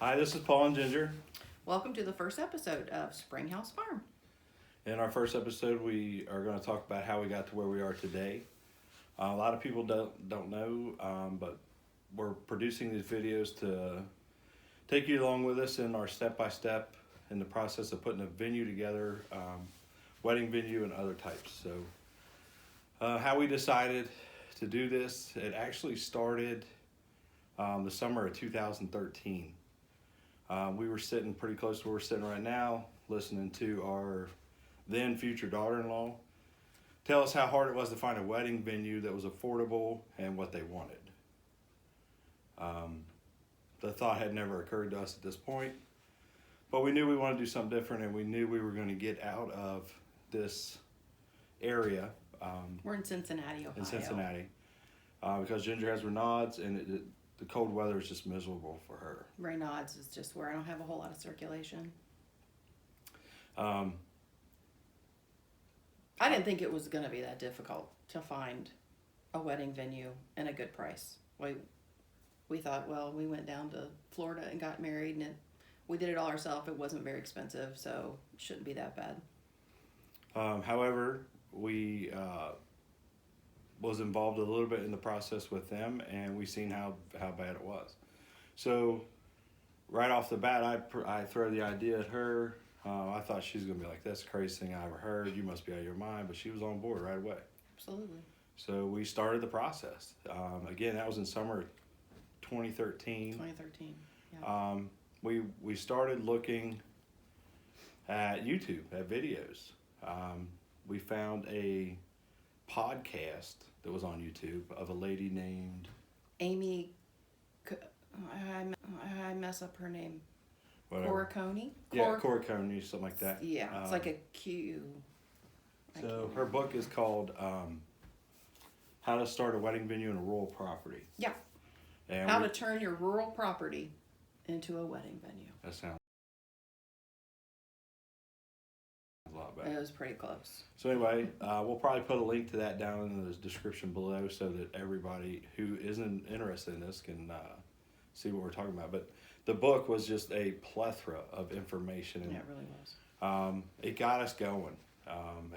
Hi, this is Paul and Ginger. Welcome to the first episode of SpringHaus Farm. In our first episode, we are going to talk about how we got to where we are today. A lot of people don't know, but we're producing these videos to take you along with us in our step-by-step in the process of putting a venue together, wedding venue and other types. So how we decided to do this, it actually started the summer of 2013. We were sitting pretty close to where we're sitting right now, listening to our then future daughter-in-law tell us how hard it was to find a wedding venue that was affordable and what they wanted. The thought had never occurred to us at this point, but we knew we wanted to do something different, and we knew we were going to get out of this area. We're in Cincinnati, Ohio. In Cincinnati, because Ginger has Raynaud's, and the cold weather is just miserable for her. Raynaud's is just where I don't have a whole lot of circulation. I didn't think it was going to be that difficult to find a wedding venue and a good price. We thought, well, we went down to Florida and got married, and we did it all ourselves. It wasn't very expensive, so it shouldn't be that bad. However, we was involved a little bit in the process with them, and we seen how bad it was. So right off the bat, I throw the idea at her. I thought she's gonna be like, that's the craziest thing I ever heard. You must be out of your mind. But she was on board right away. Absolutely. So we started the process. Again, that was in summer 2013. 2013. Yeah. We started looking at YouTube, at videos. We found a podcast that was on YouTube of a lady named Amy, I mess up her name. Coraconi? Yeah, Coraconi, something like that. Yeah, it's like a Q. So her book is called How to Start a Wedding Venue in a Rural Property. Yeah. And How to turn your rural property into a wedding venue. That sounds a lot better. It was pretty close. So anyway, we'll probably put a link to that down in the description below so that everybody who isn't interested in this can see what we're talking about. But the book was just a plethora of information. And, yeah, it really was. It got us going.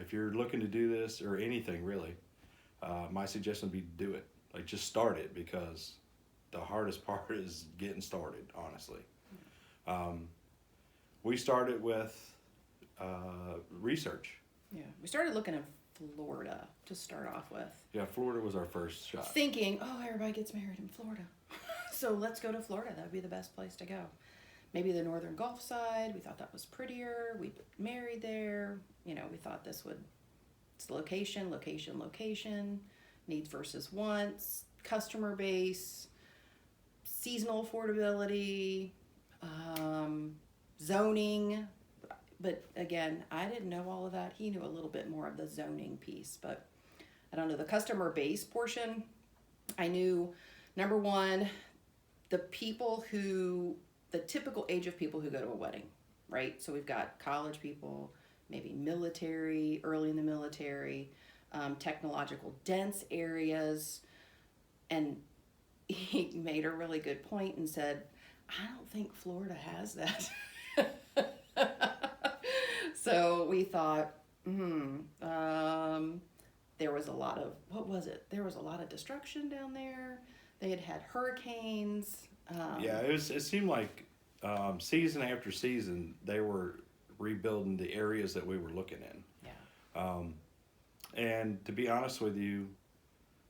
If you're looking to do this or anything really, my suggestion would be do it. Like, just start it, because the hardest part is getting started, honestly. We started with research. Yeah, we started looking at Florida to start off with. Yeah, Florida was our first shot. Thinking, oh, everybody gets married in Florida. So let's go to Florida. That would be the best place to go. Maybe the northern Gulf side. We thought that was prettier. We married there. You know, we thought it's location, needs versus wants, customer base, seasonal affordability, zoning. But again, I didn't know all of that. He knew a little bit more of the zoning piece, but I don't know. The customer base portion, I knew, number one, the typical age of people who go to a wedding, right? So we've got college people, maybe military, early in the military, technological dense areas. And he made a really good point and said, I don't think Florida has that. So we thought, there was a lot of, There was a lot of destruction down there. They had hurricanes. Yeah, it seemed like season after season they were rebuilding the areas that we were looking in. Yeah. And to be honest with you,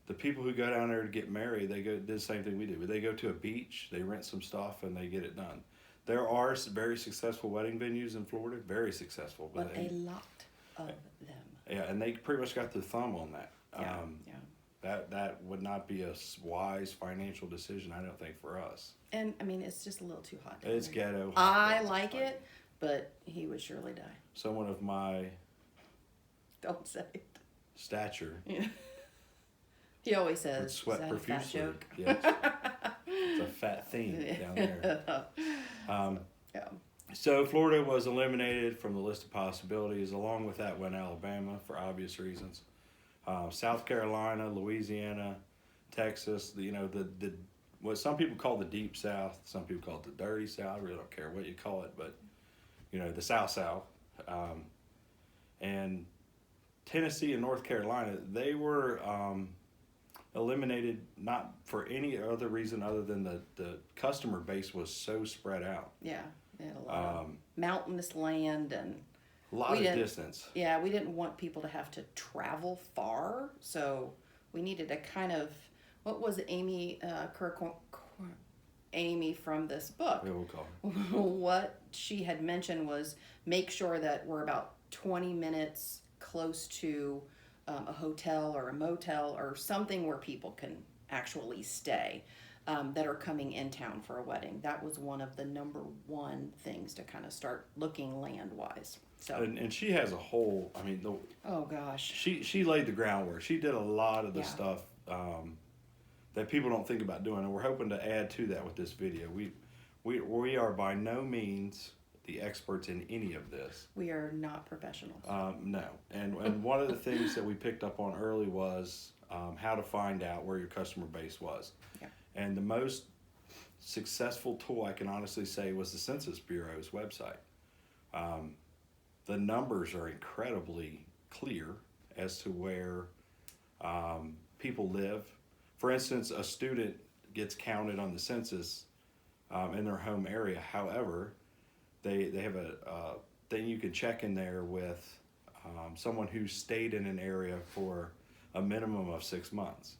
the people who go down there to get married, they do the same thing we do. They go to a beach, they rent some stuff, and they get it done. There are very successful wedding venues in Florida, very successful. But a lot of them. Yeah, and they pretty much got the thumb on that. Yeah. That would not be a wise financial decision, I don't think, for us. And I mean, it's just a little too hot. It's ghetto. I like it, but he would surely die. Someone of my Don't say it. stature. Yeah. He always says, would sweat is that profusely. a fat joke? Yes. It's a fat theme down there. Yeah. So Florida was eliminated from the list of possibilities. Along with that went Alabama, for obvious reasons. South Carolina, Louisiana, Texas, the what some people call the Deep South, some people call it the Dirty South. I really don't care what you call it, but the South. And Tennessee and North Carolina, they were eliminated not for any other reason other than the customer base was so spread out. Yeah, they had a lot of mountainous land and a lot of distance. Yeah, we didn't want people to have to travel far, so we needed a kind of, what was Amy Amy from this book? Yeah, we'll call her. What she had mentioned was make sure that we're about 20 minutes close to a hotel or a motel or something where people can actually stay that are coming in town for a wedding. That was one of the number one things to kind of start looking land-wise. So And she has a whole, I mean, oh gosh, she laid the groundwork. She did a lot of the stuff that people don't think about doing, and we're hoping to add to that with this video. We are by no means the experts in any of this. We are not professionals. No, and one of the things that we picked up on early was how to find out where your customer base was. Yeah. And the most successful tool I can honestly say was the Census Bureau's website. The numbers are incredibly clear as to where people live. For instance, a student gets counted on the census in their home area. However, they have a thing you can check in there with someone who stayed in an area for a minimum of 6 months.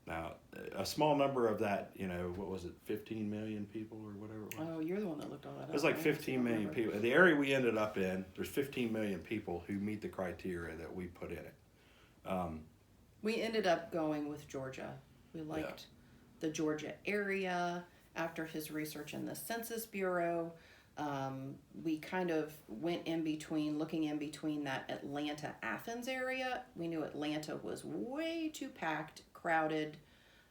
Now, a small number of that, what was it, 15 million people or whatever it was? Oh, you're the one that looked all that up. It was like 15 million people. In the area we ended up in, there's 15 million people who meet the criteria that we put in it. We ended up going with Georgia. We liked the Georgia area. After his research in the Census Bureau, we kind of went looking in between that Atlanta-Athens area. We knew Atlanta was way too packed, crowded.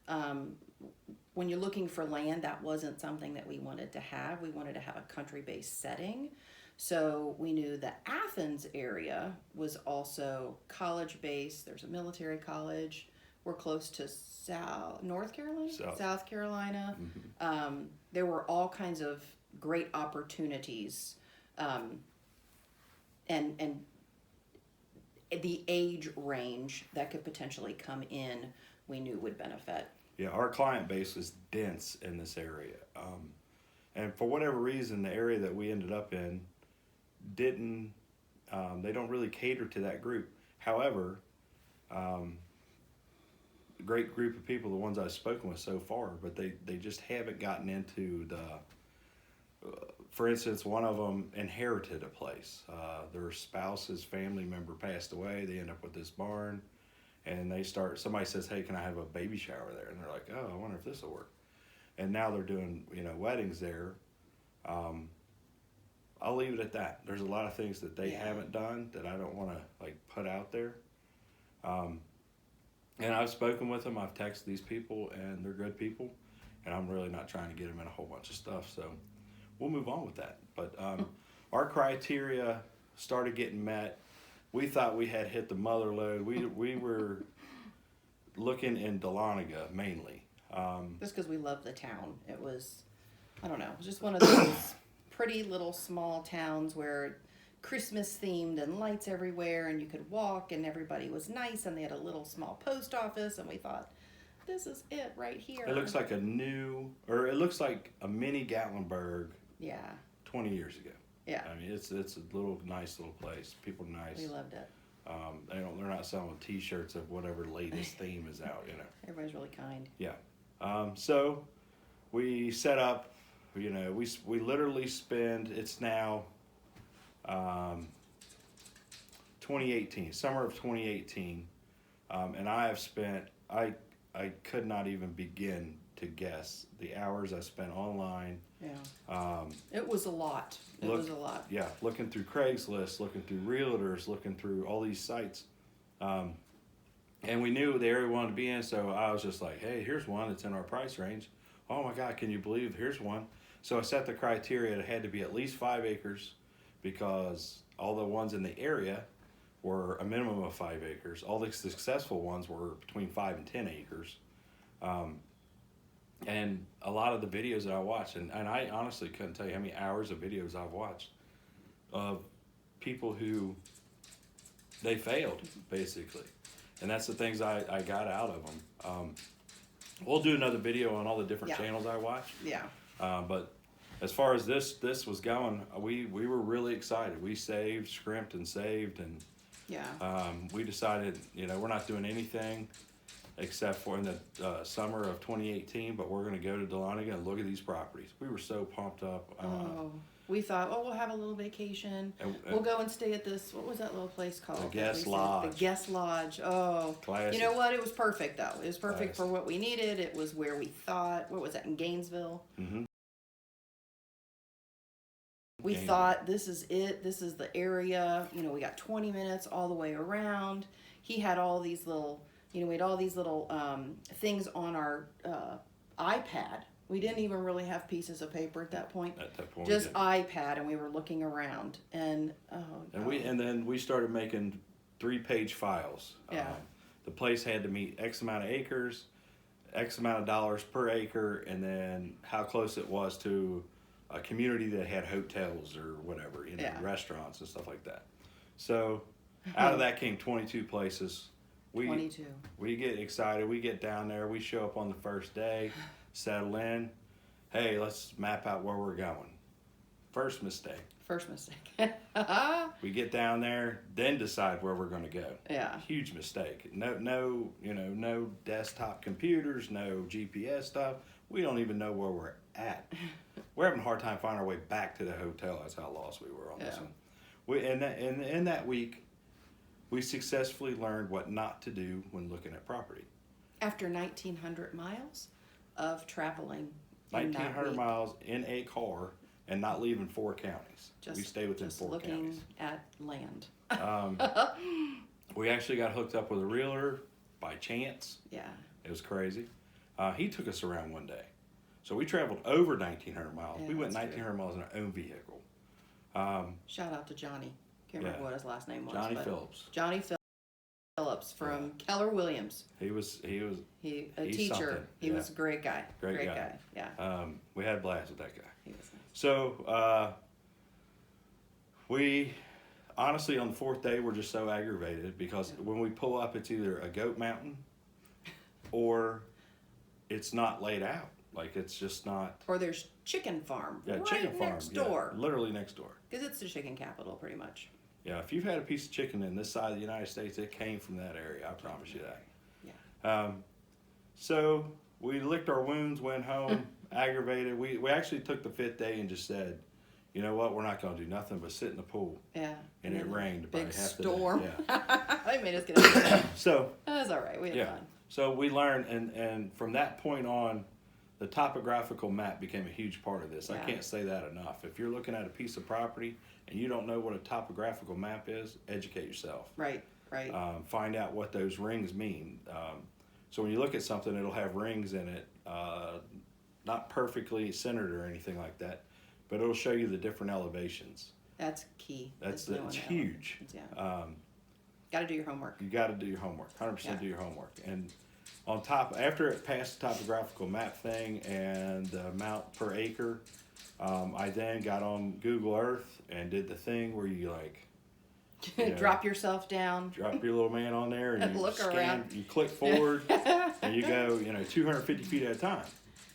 When you're looking for land, that wasn't something that we wanted to have. We wanted to have a country-based setting. So we knew the Athens area was also college-based. There's a military college. We're close to North Carolina? South Carolina. Mm-hmm. There were all kinds of great opportunities. And the age range that could potentially come in, we knew would benefit. Yeah, our client base is dense in this area. And for whatever reason, the area that we ended up in they don't really cater to that group. However, a great group of people, the ones I've spoken with so far, but they just haven't gotten into for instance, one of them inherited a place. Their spouse's family member passed away. They end up with this barn. And somebody says, hey, can I have a baby shower there? And they're like, oh, I wonder if this will work. And now they're doing, weddings there. I'll leave it at that. There's a lot of things that they haven't done that I don't want to put out there. And I've spoken with them. I've texted these people, and they're good people. And I'm really not trying to get them in a whole bunch of stuff. So we'll move on with that. But our criteria started getting met. We thought we had hit the mother load. We were looking in Dahlonega mainly. Just because we love the town. It was, I don't know, it was just one of those pretty little small towns where Christmas themed and lights everywhere and you could walk and everybody was nice and they had a little small post office and we thought, this is it right here. It looks like it looks like a mini Gatlinburg 20 years ago. Yeah. I mean, it's a nice little place. People are nice. We loved it. They're not selling T-shirts of whatever latest theme is out. Everybody's really kind. Yeah. So we set up. We literally spend. It's now 2018, summer of 2018, and I have spent. I could not even begin to guess the hours I spent online. Yeah. It was a lot. It was a lot. Yeah, looking through Craigslist, looking through realtors, looking through all these sites. And we knew the area we wanted to be in, so I was just like, hey, here's one that's in our price range. Oh my God, can you believe here's one? So I set the criteria. It had to be at least 5 acres because all the ones in the area were a minimum of 5 acres. All the successful ones were between 5 and 10 acres. And a lot of the videos that I watched, and I honestly couldn't tell you how many hours of videos I've watched of people who they failed, basically. And that's the things I got out of them. We'll do another video on all the different channels I watched. Yeah. But as far as this was going, we were really excited. We saved, scrimped and saved, and we decided, we're not doing anything except for in the summer of 2018, but we're going to go to Dahlonega and look at these properties. We were so pumped up. We thought, we'll have a little vacation. We'll go and stay at this, what was that little place called? The Guest Lodge. The Guest Lodge. Oh. Classic. You know what? It was perfect, though. It was perfect for what we needed. It was where we thought, what was that, in Gainesville? Mm-hmm. We thought, this is it. This is the area. We got 20 minutes all the way around. He had all these little, we had all these little things on our iPad. We didn't even really have pieces of paper at that point. Just iPad, and we were looking around, and then we started making 3-page files. Yeah. The place had to meet X amount of acres, X amount of dollars per acre, and then how close it was to a community that had hotels or whatever, restaurants and stuff like that. So out of that came 22 places. 22. We get excited. We get down there. We show up on the first day. Settle in. Hey, let's map out where we're going. First mistake. We get down there, then decide where we're going to go. Yeah. Huge mistake. No desktop computers, no GPS stuff. We don't even know where we're at. We're having a hard time finding our way back to the hotel. That's how lost we were on this one. In that week, we successfully learned what not to do when looking at property. After 1,900 miles of traveling. 1,900 miles in a car and not leaving 4 counties. We stayed within 4 counties. Just looking at land. We actually got hooked up with a realtor by chance. Yeah. It was crazy. He took us around one day. So we traveled over 1,900 miles. Yeah, we went 1,900 miles in our own vehicle. Shout out to Johnny. Can't remember what his last name was. Johnny Phillips. Johnny Phillips from Keller Williams. He was a teacher. He was a great guy. Great guy. Yeah. We had a blast with that guy. He was nice. So we honestly on the 4th day we're just so aggravated because when we pull up, it's either a goat mountain or it's not laid out. Like it's just not. Or there's chicken farm. Yeah, right chicken farm next door. Literally next door. Because it's the chicken capital, pretty much. Yeah, if you've had a piece of chicken in this side of the United States, it came from that area. I promise you that. Yeah. So we licked our wounds, went home, aggravated. We actually took the 5th day and just said, you know what, we're not going to do nothing but sit in the pool. Yeah. And it rained about big half storm. the day. Yeah. They made us get out of there. So that was all right. We had fun. So we learned, and from that point on, the topographical map became a huge part of this. Yeah. I can't say that enough. If you're looking at a piece of property and you don't know what a topographical map is, educate yourself. Right. Find out what those rings mean. So when you look at something, it'll have rings in it, not perfectly centered or anything like that, but it'll show you the different elevations. That's key. That's huge. Yeah. Got to do your homework. You got to do your homework. 100% do your homework. And on top, after it passed the topographical map thing and the amount per acre, I then got on Google Earth and did the thing where you drop yourself down. Drop your little man on there and you look scan, around. You click forward and you go, 250 feet at a time.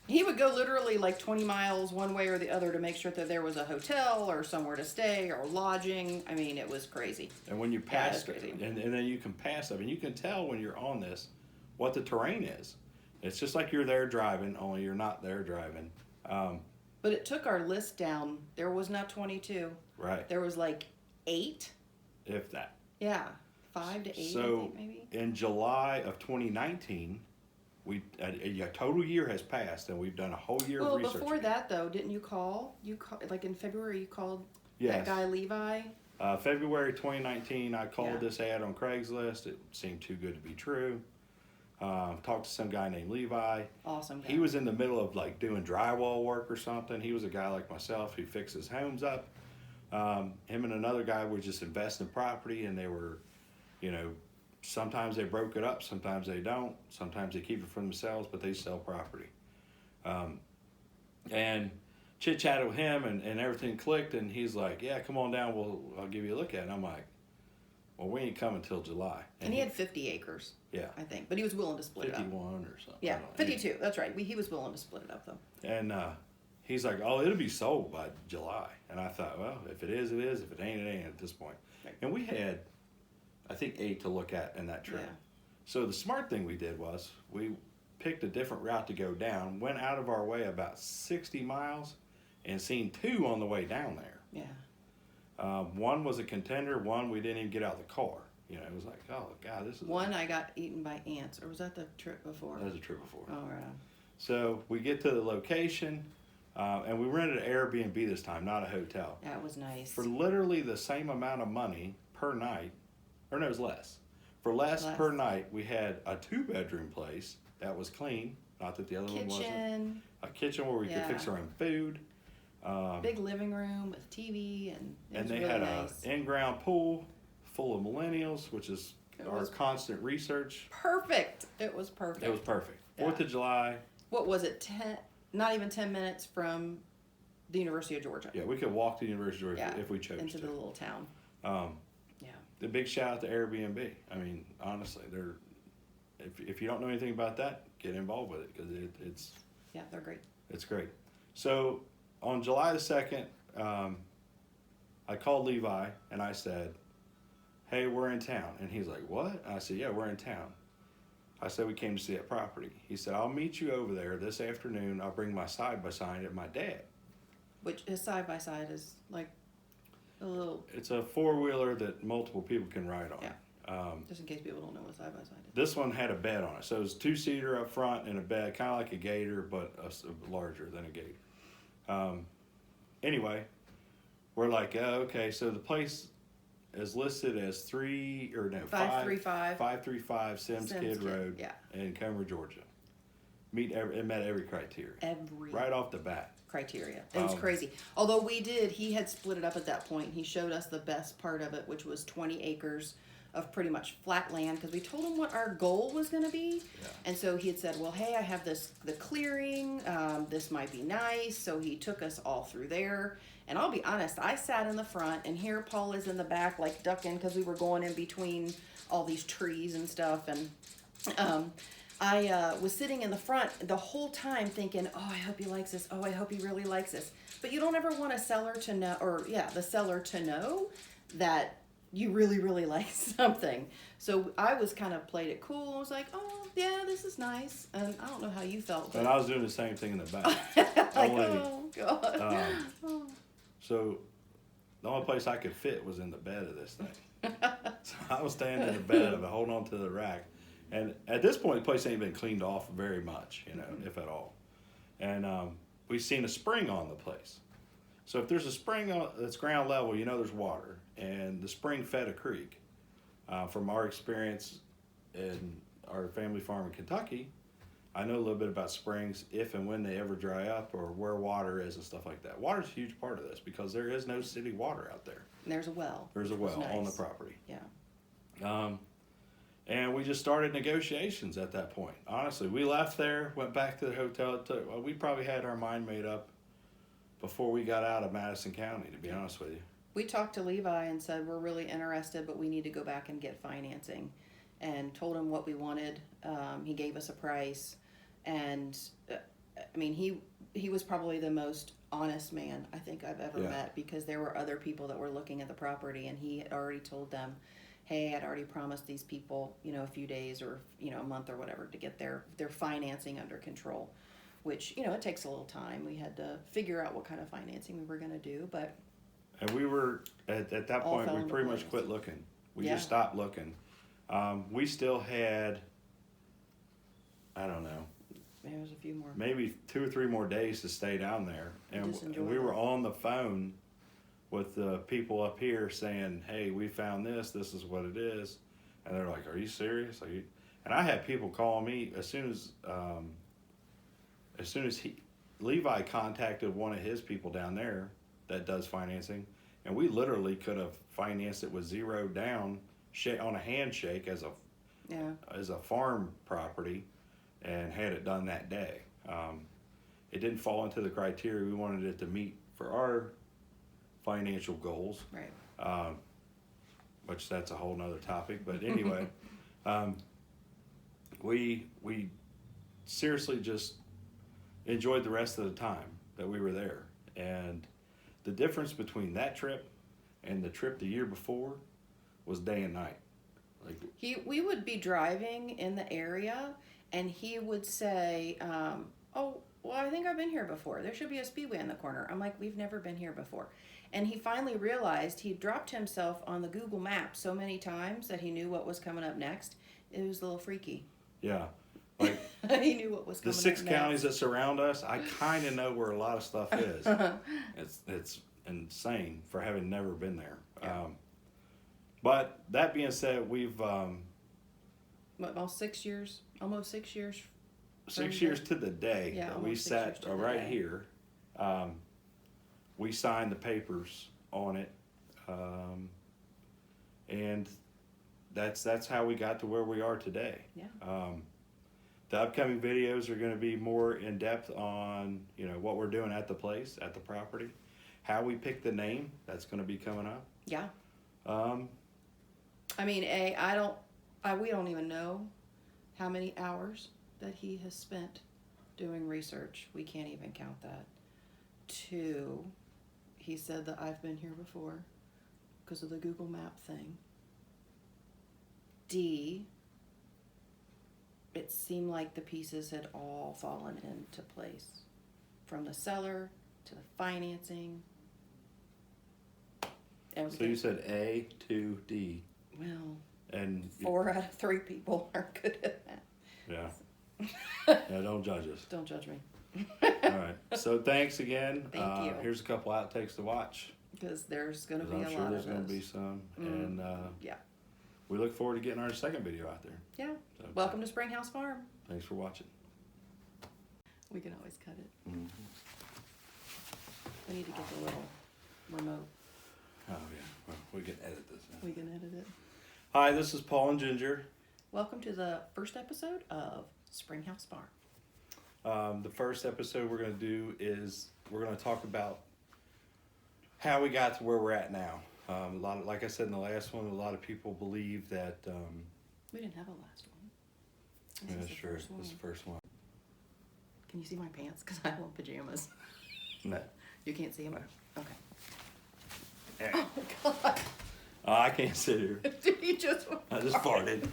He would go literally like 20 miles one way or the other to make sure that there was a hotel or somewhere to stay or lodging. I mean, it was crazy. And when you pass, and then you can pass them, and you can tell when you're on this what the terrain is. It's just like you're there driving, only you're not there driving. But it took our list down. There was not 22. Right. There was like 8. If that. Yeah, 5 to 8, so, I think, maybe. In July of 2019, a total year has passed, and we've done a whole year of research. Well, before that, though, didn't you call? Like in February, you called that guy Levi? February 2019, I called this ad on Craigslist. It seemed too good to be true. Talked to some guy named Levi. Awesome guy. He was in the middle of doing drywall work or something. He was a guy like myself who fixes homes up. Him and another guy were just investing in property, and they were, sometimes they broke it up, sometimes they don't, sometimes they keep it for themselves, but they sell property. And chit chatted with him, and everything clicked, and he's like, yeah, come on down, I'll give you a look at it. And I'm like, well, we ain't coming till July. And he had 50 acres, yeah, I think, but he was willing to split it up. 51 or something. Yeah, 52. That's right. He was willing to split it up though. And he's like, oh, it'll be sold by July. And I thought, well, if it is, it is. If it ain't, it ain't at this point. Right. And we had, I think, 8 to look at in that trip. Yeah. So the smart thing we did was we picked a different route to go down, went out of our way about 60 miles, and seen 2 on the way down there. Yeah. One was a contender. One we didn't even get out of the car. You know, it was like, oh God, this is one I got eaten by ants, or was that the trip before? That was a trip before. Oh, right on. So we get to the location, and we rented an Airbnb this time, not a hotel. That was nice. For literally the same amount of money per night, or no, it was less. For less per night, we had a 2-bedroom place that was clean. Not that the other one wasn't. A kitchen where we could fix our own food. Big living room with TV, and it was they really had nice. an in-ground pool full of millennials, which is our constant research. Perfect. It was perfect. It was perfect. Yeah. 4th of July. What was it? Not even 10 minutes from the University of Georgia. Yeah, we could walk to the University of Georgia if we chose into to. the little town. Yeah. The big shout out to Airbnb. I mean, honestly, if you don't know anything about that, get involved with it because it's. Yeah, they're great. It's great. So on July the 2nd, I called Levi and I said, hey, we're in town. And he's like, what? And I said, yeah, we're in town. I said, we came to see that property. He said, I'll meet you over there this afternoon. I'll bring my side-by-side at my dad. Which his side-by-side is like a little... It's a 4-wheeler that multiple people can ride on. Yeah. Just in case people don't know what side-by-side is. This one had a bed on it. So it was 2-seater up front and a bed, kind of like a Gator, but larger than a Gator. Anyway, we're like, oh, okay, so the place is listed as 535 Sims Kid Road in Comer, Georgia. It met every criteria. Right off the bat. Criteria. It was crazy. Although he had split it up at that point. He showed us the best part of it, which was 20 acres of pretty much flat land, because we told him what our goal was going to be. Yeah. And so he had said, well, hey, I have the clearing. This might be nice. So he took us all through there. And I'll be honest, I sat in the front, and here Paul is in the back, like ducking, because we were going in between all these trees and stuff. And I was sitting in the front the whole time thinking, oh, I hope he likes this. Oh, I hope he really likes this. But you don't ever want a seller to know, the seller to know that you really, really like something. So I was kind of played it cool. I was like, oh, yeah, this is nice. And I don't know how you felt. But and I was doing the same thing in the back. like, oh, God. So the only place I could fit was in the bed of this thing. So I was standing in the bed of it, holding on to the rack. And at this point, the place ain't been cleaned off very much, if at all. And we've seen a spring on the place. So if there's a spring that's ground level, there's water. And the spring fed a creek. From our experience in our family farm in Kentucky, I know a little bit about springs, if and when they ever dry up, or where water is and stuff like that. Water's a huge part of this because there is no city water out there. And there's a well. There's a well on the property. Yeah. And we just started negotiations at that point. Honestly, we left there, went back to the hotel. We probably had our mind made up before we got out of Madison County, to be honest with you. We talked to Levi and said, we're really interested, but we need to go back and get financing. And told him what we wanted. He gave us a price. And, he was probably the most honest man I think I've ever met, because there were other people that were looking at the property, and he had already told them, hey, I'd already promised these people, a few days or, a month or whatever to get their financing under control, which, it takes a little time. We had to figure out what kind of financing we were going to do, but. And we were, at that point, we pretty much quit looking. We just stopped looking. We still had, I don't know. There was a few more. Maybe 2 or 3 more days to stay down there. And we were on the phone with the people up here saying, hey, we found this is what it is. And they're like, are you serious? And I had people call me as soon as Levi contacted one of his people down there that does financing, and we literally could have financed it with 0 down on a handshake as a farm property, and had it done that day. it didn't fall into the criteria we wanted it to meet for our financial goals. Right. Which that's a whole nother topic. But anyway, we seriously just enjoyed the rest of the time that we were there. And the difference between that trip and the trip the year before was day and night. Like We would be driving in the area, and he would say, "Oh, well, I think I've been here before. There should be a speedway in the corner." I'm like, "We've never been here before." And he finally realized he dropped himself on the Google map so many times that he knew what was coming up next. It was a little freaky. Yeah, like he knew what was coming the up 6 next. counties that surround us. I kind of know where a lot of stuff is. It's insane for having never been there. Yeah. But that being said, we've What, almost 6 years? Almost 6 years. 6 years to the day Yeah, that we almost 6 years sat to the right day. here. We signed the papers on it, and that's how we got to where we are today. Yeah. The upcoming videos are going to be more in depth on what we're doing at the place, at the property, how we picked the name. That's going to be coming up. Yeah. Um, I mean, we don't even know how many hours that he has spent doing research. We can't even count that. 2, he said that I've been here before because of the Google Map thing. D, it seemed like the pieces had all fallen into place, from the seller to the financing. so Everything. you said A to D, Well, and 4 out of 3 people are good at that. yeah, don't judge us. Don't judge me. All right. So thanks again. Thank you. Here's a couple outtakes to watch. Because there's going to 'Cause be I'm a sure lot there's of going to be those. some, Mm. and Yeah. we look forward to getting our second video out there. Yeah. So, Welcome to SpringHaus Farm. Thanks for watching. We can always cut it. Mm-hmm. We need to get the little remote. Oh yeah, well, we can edit this now. We can edit it. Hi, this is Paul and Ginger. Welcome to the first episode of SpringHaus Farm. The first episode we're going to do is we're going to talk about how we got to where we're at now. Like I said in the last one, a lot of people believe that. We didn't have a last one. This Yeah, is the sure. first one. This is the first one. Can you see my pants? Because I have on pajamas. No. You can't see them? No. Okay. Yeah. Oh, God. I can't sit here. Did you just... I just farted.